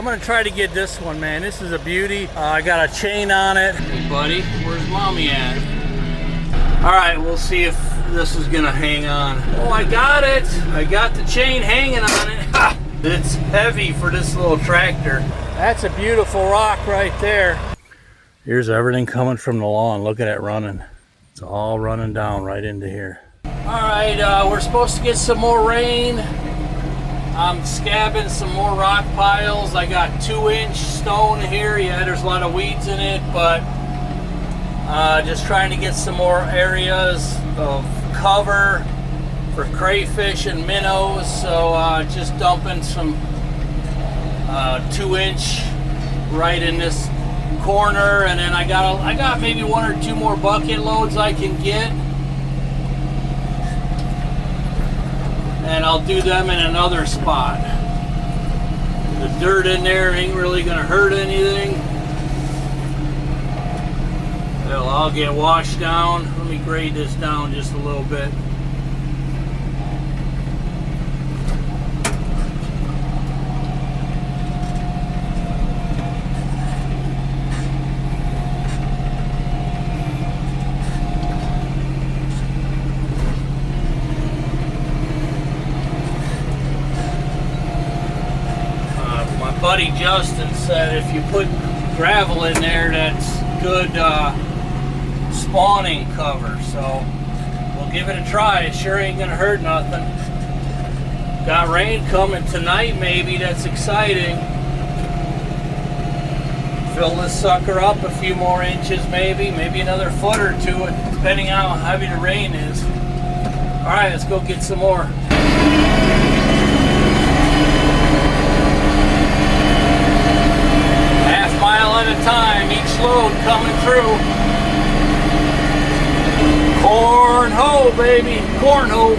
I'm gonna try to get this one, man. This is a beauty. I got a chain on it. Hey buddy, where's mommy at? All right, we'll see if this is gonna hang on. Oh, I got it. I got the chain hanging on it. Ha! It's heavy for this little tractor. That's a beautiful rock right there. Here's everything coming from the lawn. Look at it running. It's all running down right into here. All right, we're supposed to get some more rain. I'm scabbing some more rock piles. I got 2-inch stone here. Yeah, there's a lot of weeds in it, but just trying to get some more areas of cover for crayfish and minnows. So just dumping some 2-inch right in this corner, and then I got maybe 1 or 2 more bucket loads I can get. And I'll do them in another spot. The dirt in there ain't really gonna hurt anything. It'll all get washed down. Let me grade this down just a little bit. Buddy Justin said if you put gravel in there, that's good spawning cover. So we'll give it a try. It sure ain't gonna hurt nothing. Got rain coming tonight, maybe. That's exciting. Fill this sucker up a few more inches, maybe another foot or two, depending on how heavy the rain is. All right, let's go get some more. Mile at a time, each load coming through. Cornhole, baby, cornhole.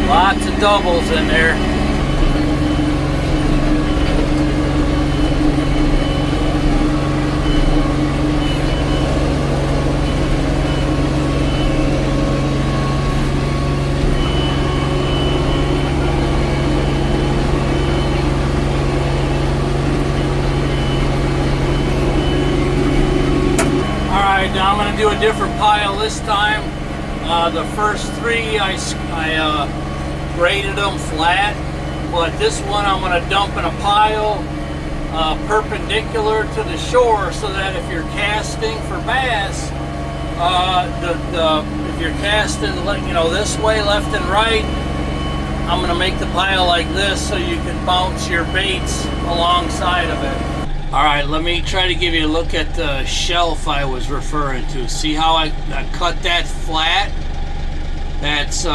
Lots of doubles in there. Now I'm going to do a different pile this time. The first 3 I graded them flat, but this one I'm going to dump in a pile perpendicular to the shore, so that if you're casting for bass, if you're casting, you know, this way, left and right, I'm going to make the pile like this so you can bounce your baits alongside of it. All right, let me try to give you a look at the shelf I was referring to. See how I cut that flat? That's,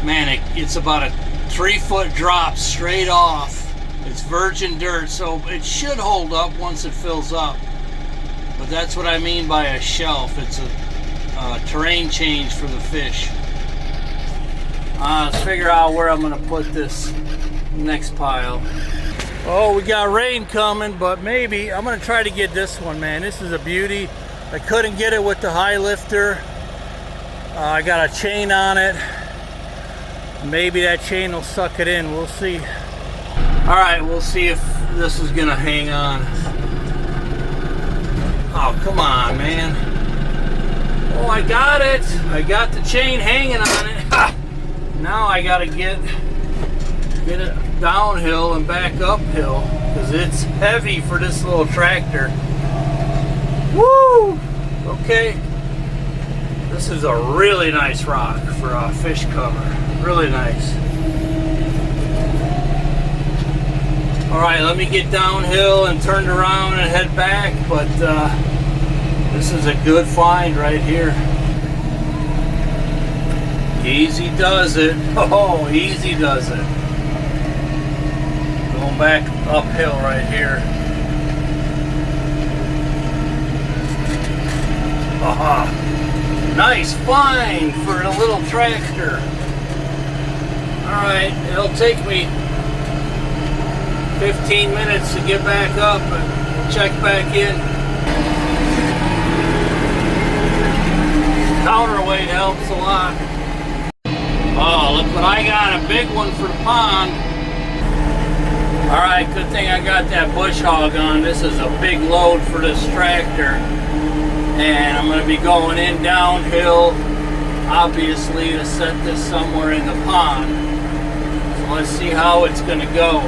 man, it's about a 3-foot drop straight off. It's virgin dirt, so it should hold up once it fills up. But that's what I mean by a shelf. It's a terrain change for the fish. Let's figure out where I'm gonna put this next pile. Oh, we got rain coming, but maybe I'm gonna try to get this one, man. This is a beauty. I couldn't get it with the high lifter. I got a chain on it. Maybe that chain will suck it in. We'll see. All right, we'll see if this is gonna hang on. Oh, come on, man. Oh, I got it. I got the chain hanging on it. Ha! Now I gotta get it downhill and back uphill, because it's heavy for this little tractor. Woo! Okay. This is a really nice rock for a fish cover. Really nice. All right, let me get downhill and turn around and head back, but this is a good find right here. Easy does it. Oh, easy does it. Going back uphill right here. Aha! Nice find for a little tractor. Alright, it'll take me 15 minutes to get back up and check back in. Counterweight helps a lot. Oh, look what I got, a big one for the pond. Alright, good thing I got that bush hog on. This is a big load for this tractor. And I'm going to be going in downhill, obviously, to set this somewhere in the pond. So let's see how it's going to go.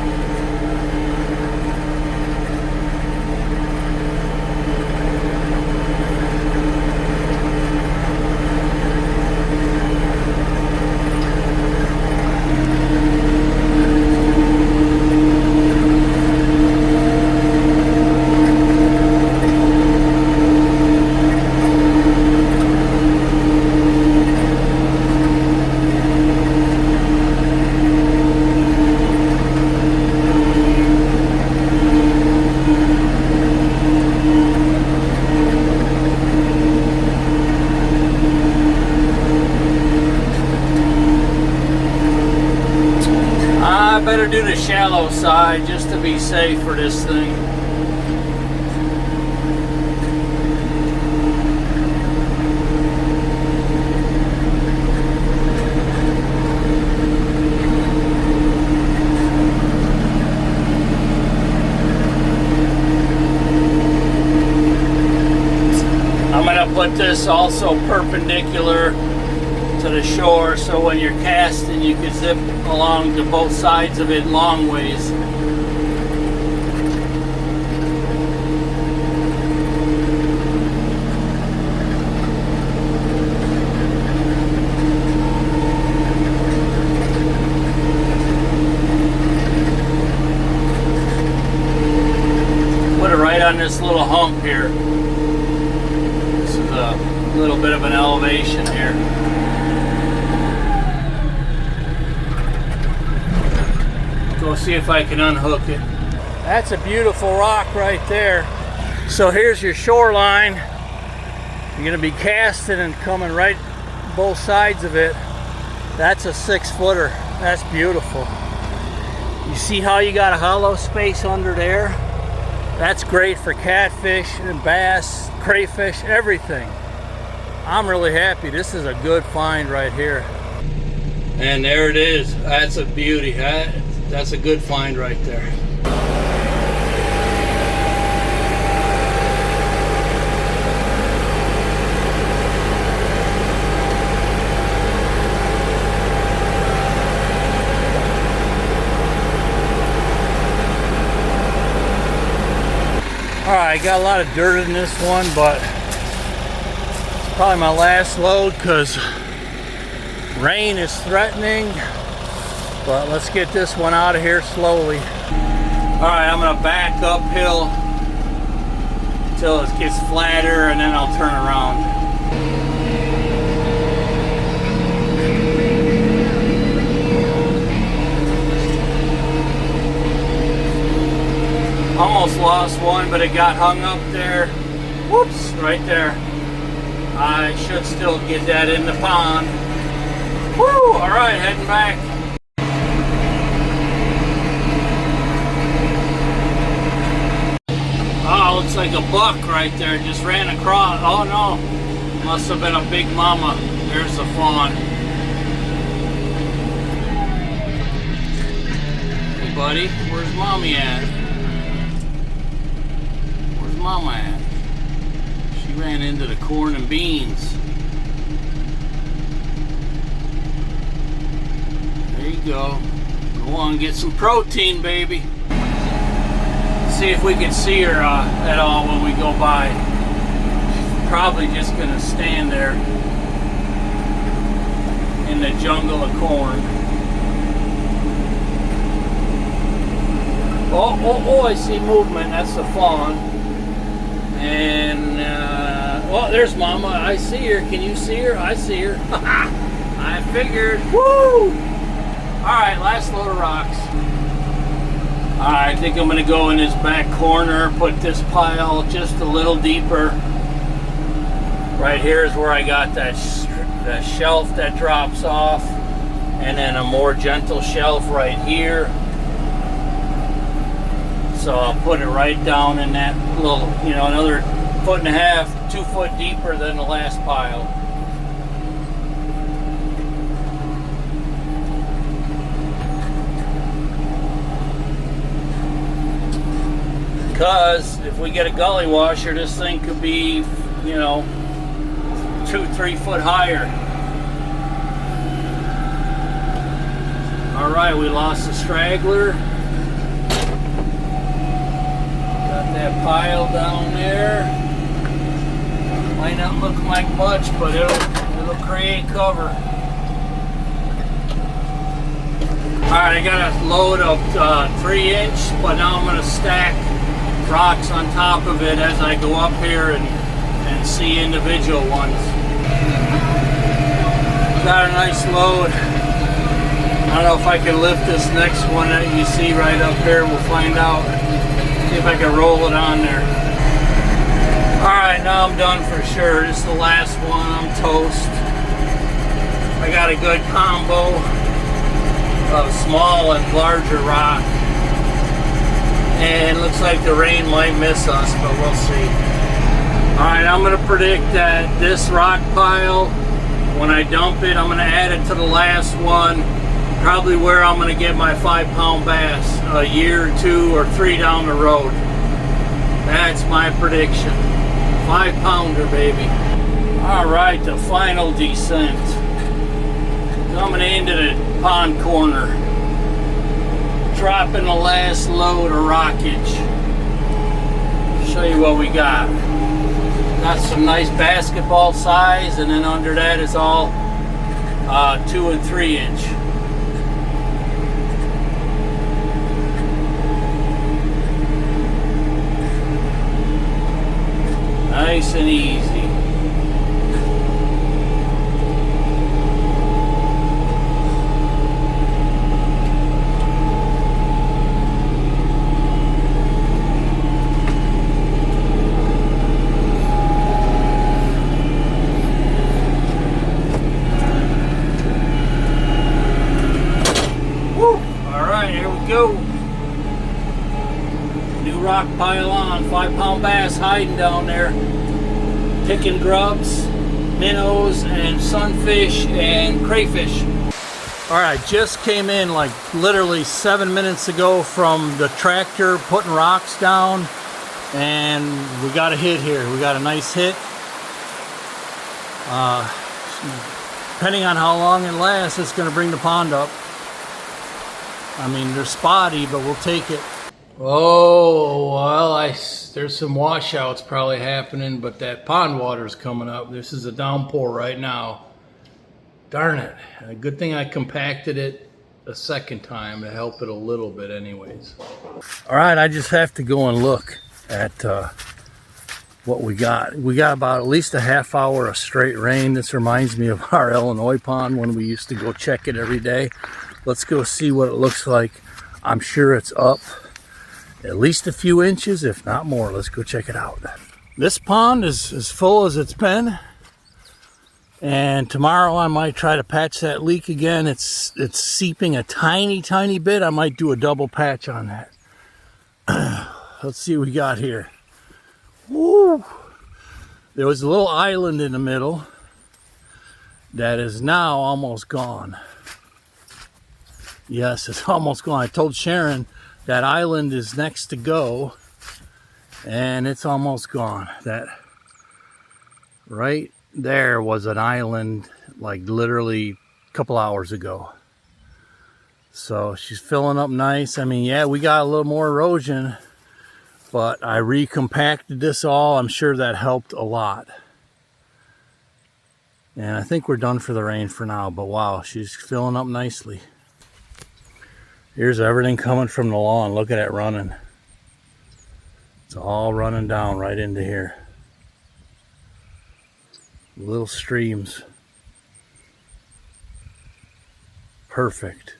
Better do the shallow side just to be safe for this thing. I'm going to put this also perpendicular to the shore, so when you're casting you can zip along to both sides of it long ways. Put it right on this little hump here. This is a little bit of an elevation here. Go see if I can unhook it. That's a beautiful rock right there. So here's your shoreline. You're going to be casting and coming right both sides of it. That's a 6-footer. That's beautiful. You see how you got a hollow space under there? That's great for catfish and bass, crayfish, everything. I'm really happy. This is a good find right here. And there it is. That's a beauty. That's a good find right there. Alright, got a lot of dirt in this one, but it's probably my last load because rain is threatening. But let's get this one out of here slowly. Alright, I'm going to back uphill until it gets flatter and then I'll turn around. Almost lost one, but it got hung up there. Whoops, right there. I should still get that in the pond. Woo! Alright, heading back. Oh, looks like a buck right there. Just ran across. Oh no. Must have been a big mama. There's the fawn. Hey buddy, where's mommy at? Where's mama at? She ran into the corn and beans. There you go. Go on, get some protein, baby. See if we can see her at all when we go by. She's probably just gonna stand there in the jungle of corn. Oh, I see movement. That's the fawn. And well, there's mama. I see her. Can you see her? I see her. I figured. Woo! Alright, last load of rocks. I think I'm going to go in this back corner, put this pile just a little deeper. Right here is where I got that shelf that drops off, and then a more gentle shelf right here. So I'll put it right down in that little, another 1.5 foot, 2 foot deeper than the last pile. because if we get a gully washer, this thing could be, you know, 2-3 foot higher. All right, we lost the straggler. Got that pile down there. Might not look like much, but it'll create cover. Alright, I got a load of 3-inch, but now I'm going to stack rocks on top of it as I go up here and see individual ones. Got a nice load. I don't know if I can lift this next one that you see right up here. We'll find out. See if I can roll it on there. Alright, now I'm done for sure. This is the last one. I'm toast. I got a good combo of small and larger rock, and looks like the rain might miss us, but we'll see. Alright, I'm going to predict that this rock pile, when I dump it, I'm going to add it to the last one, probably where I'm going to get my 5-pound bass a year or 2 or 3 down the road. That's my prediction. 5-pounder, baby. Alright, the final descent. Coming into the pond corner, dropping the last load of rockage. Show you what we got. Got some nice basketball size, and then under that is all 2 and 3 inch. Nice and easy. Go. New rock pile on, 5-pound bass hiding down there, picking grubs, minnows, and sunfish and crayfish. All right, just came in like literally 7 minutes ago from the tractor putting rocks down, and we got a hit here. We got a nice hit. Depending on how long it lasts, it's going to bring the pond up. I mean, they're spotty, but we'll take it. Oh, well, there's some washouts probably happening, but that pond water's coming up. This is a downpour right now. Darn it. A good thing I compacted it a second time to help it a little bit anyways. All right, I just have to go and look at what we got. We got about at least a half hour of straight rain. This reminds me of our Illinois pond when we used to go check it every day. Let's go see what it looks like. I'm sure it's up at least a few inches, if not more. Let's go check it out. This pond is as full as it's been. And tomorrow I might try to patch that leak again. It's seeping a tiny, tiny bit. I might do a double patch on that. Let's see what we got here. Woo! There was a little island in the middle that is now almost gone. Yes, it's almost gone. I told Sharon that island is next to go, and it's almost gone. That right there was an island like literally a couple hours ago. So she's filling up nice. I mean, yeah, we got a little more erosion, but I recompacted this all. I'm sure that helped a lot. And I think we're done for the rain for now, but wow, she's filling up nicely. Here's everything coming from the lawn. Look at it running. It's all running down right into here. Little streams. Perfect.